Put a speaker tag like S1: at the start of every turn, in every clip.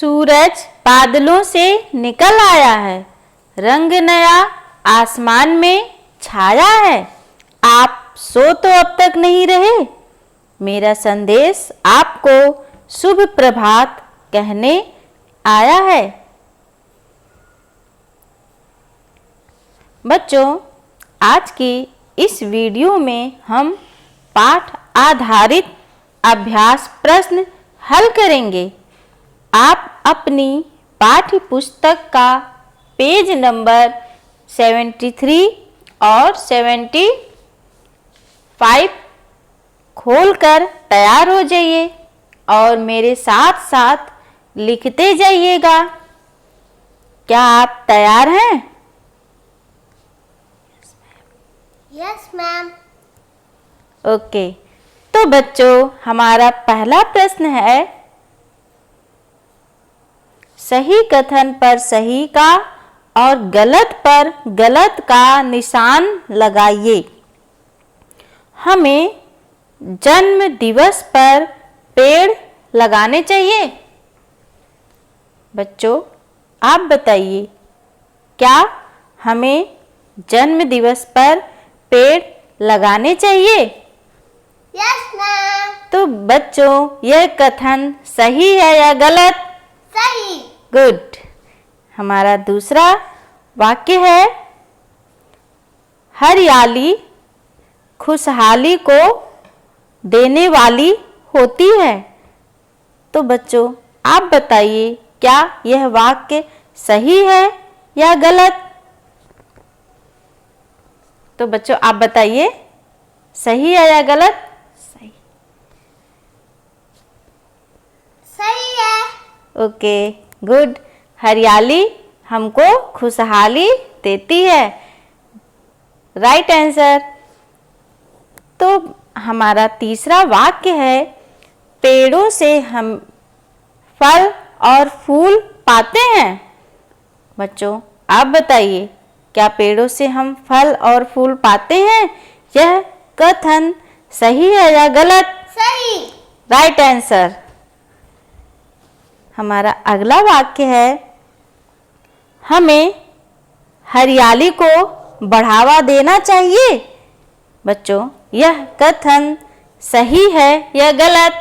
S1: सूरज बादलों से निकल आया है, रंग नया आसमान में छाया है। आप सो तो अब तक नहीं रहे, मेरा संदेश आपको शुभ प्रभात कहने आया है। बच्चों, आज की इस वीडियो में हम पाठ आधारित अभ्यास प्रश्न हल करेंगे। आप अपनी पाठ्य पुस्तक का पेज नंबर 73 और 75 खोलकर तैयार हो जाइए और मेरे साथ साथ लिखते जाइएगा। क्या आप तैयार हैं?
S2: Yes ma'am.
S1: ओके, तो बच्चों हमारा पहला प्रश्न है, सही कथन पर सही का और गलत पर गलत का निशान लगाइए। हमें जन्म दिवस पर पेड़ लगाने चाहिए। बच्चों, आप बताइए, क्या हमें जन्म दिवस पर पेड़ लगाने चाहिए?
S2: Yes ma'am.
S1: तो बच्चों, यह कथन सही है या गलत?
S2: सही।
S1: गुड। हमारा दूसरा वाक्य है, हरियाली खुशहाली को देने वाली होती है। तो बच्चों, आप बताइए, क्या यह वाक्य सही है या गलत? तो बच्चों, आप बताइए, सही है या गलत? सही।
S2: सही है।
S1: Okay, good. हरियाली हमको खुशहाली देती है। Right answer. तो हमारा तीसरा वाक्य है, पेड़ों से हम फल और फूल पाते हैं। बच्चों, आप बताइए, क्या पेड़ों से हम फल और फूल पाते हैं? यह कथन सही है या गलत?
S2: सही।
S1: Right answer. हमारा अगला वाक्य है, हमें हरियाली को बढ़ावा देना चाहिए। बच्चों, यह कथन सही है या गलत?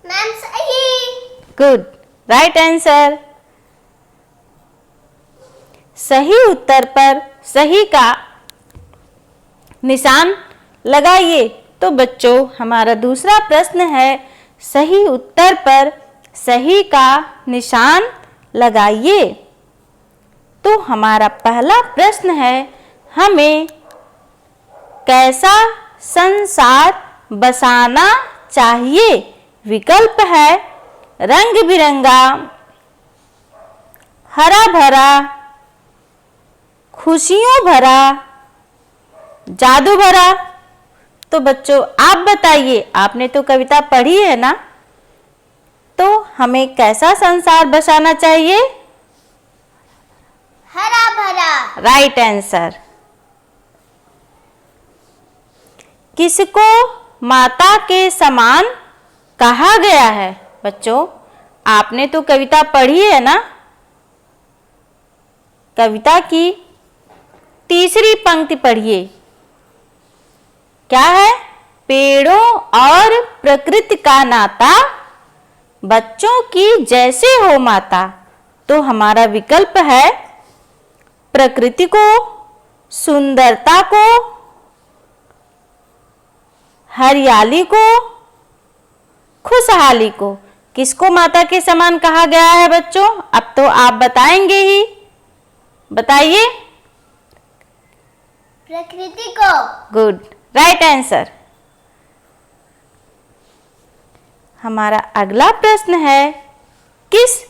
S2: मैम सही।
S1: गुड। Right answer. सही उत्तर पर सही का निशान लगाइए। तो बच्चों, हमारा दूसरा प्रश्न है, सही उत्तर पर सही का निशान लगाइए। तो हमारा पहला प्रश्न है, हमें कैसा संसार बसाना चाहिए? विकल्प है, रंग बिरंगा, हरा भरा, खुशियों भरा, जादू भरा। तो बच्चों, आप बताइए, आपने तो कविता पढ़ी है ना? तो हमें कैसा संसार बसाना चाहिए?
S2: हरा भरा।
S1: Right answer. किसको माता के समान कहा गया है? बच्चों, आपने तो कविता पढ़ी है ना? कविता की तीसरी पंक्ति पढ़िए। क्या है? पेड़ों और प्रकृति का नाता, बच्चों की जैसे हो माता। तो हमारा विकल्प है, प्रकृति को, सुंदरता को, हरियाली को, खुशहाली को। किसको माता के समान कहा गया है बच्चों? अब तो आप बताएंगे ही, बताइए।
S2: प्रकृति को।
S1: गुड। Right answer. हमारा अगला प्रश्न है, किस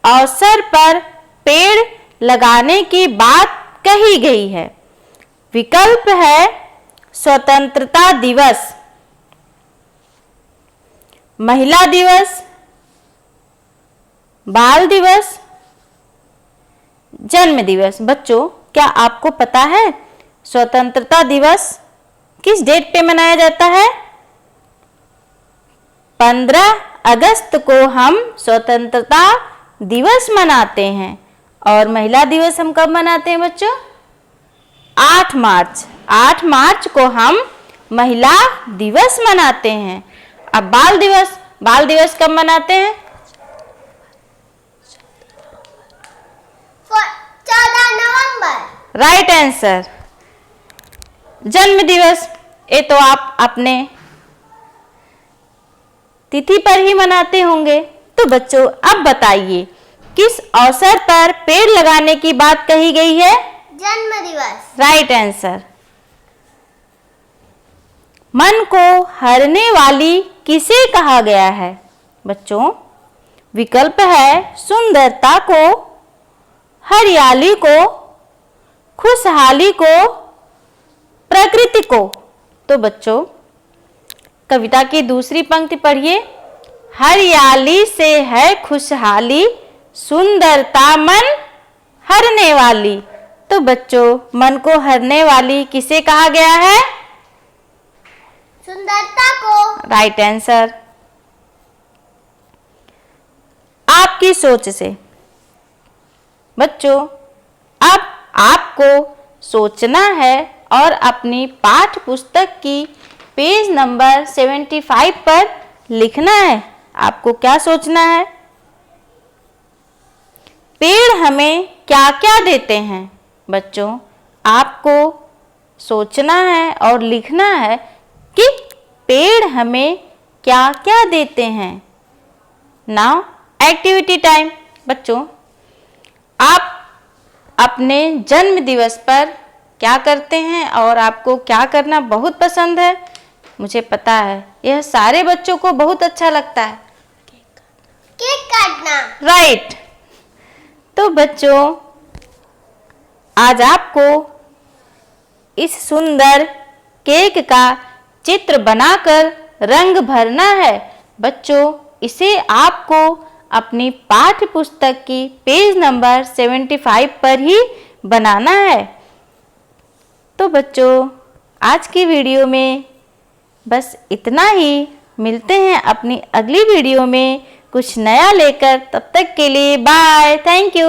S1: अवसर पर पेड़ लगाने की बात कही गई है? विकल्प है, स्वतंत्रता दिवस, महिला दिवस, बाल दिवस, जन्म दिवस। बच्चों, क्या आपको पता है स्वतंत्रता दिवस किस डेट पे मनाया जाता है? 15 अगस्त को हम स्वतंत्रता दिवस मनाते हैं। और महिला दिवस हम कब मनाते हैं बच्चों? 8 मार्च। 8 मार्च को हम महिला दिवस मनाते हैं। अब बाल दिवस कब मनाते हैं?
S2: 14 नवंबर।
S1: Right answer. जन्म दिवस ये तो आप अपने तिथि पर ही मनाते होंगे। तो बच्चों अब बताइए किस अवसर पर पेड़ लगाने की बात कही गई है?
S2: जन्म दिवस।
S1: Right answer. मन को हरने वाली किसे कहा गया है बच्चों? विकल्प है सुंदरता को, हरियाली को, खुशहाली को, प्रकृति को। तो बच्चों कविता की दूसरी पंक्ति पढ़िए। हरियाली से है खुशहाली, सुंदरता मन हरने वाली। तो बच्चों मन को हरने वाली किसे कहा गया है?
S2: सुंदरता को।
S1: Right answer. आपकी सोच से बच्चों अब आपको सोचना है और अपनी पाठ्य पुस्तक की पेज नंबर 75 पर लिखना है। आपको क्या सोचना है? पेड़ हमें क्या क्या देते हैं? बच्चों आपको सोचना है और लिखना है कि पेड़ हमें क्या क्या देते हैं। Now activity time. बच्चों आप अपने जन्म दिवस पर क्या करते हैं और आपको क्या करना बहुत पसंद है? मुझे पता है यह सारे बच्चों को बहुत अच्छा लगता है।
S2: केक काटना।
S1: राइट। तो बच्चों आज आपको इस सुंदर केक का चित्र बनाकर रंग भरना है। बच्चों इसे आपको अपनी पाठ्य पुस्तक की पेज नंबर 75 पर ही बनाना है। तो बच्चों आज की वीडियो में बस इतना ही। मिलते हैं अपनी अगली वीडियो में कुछ नया लेकर। तब तक के लिए बाय। Thank you.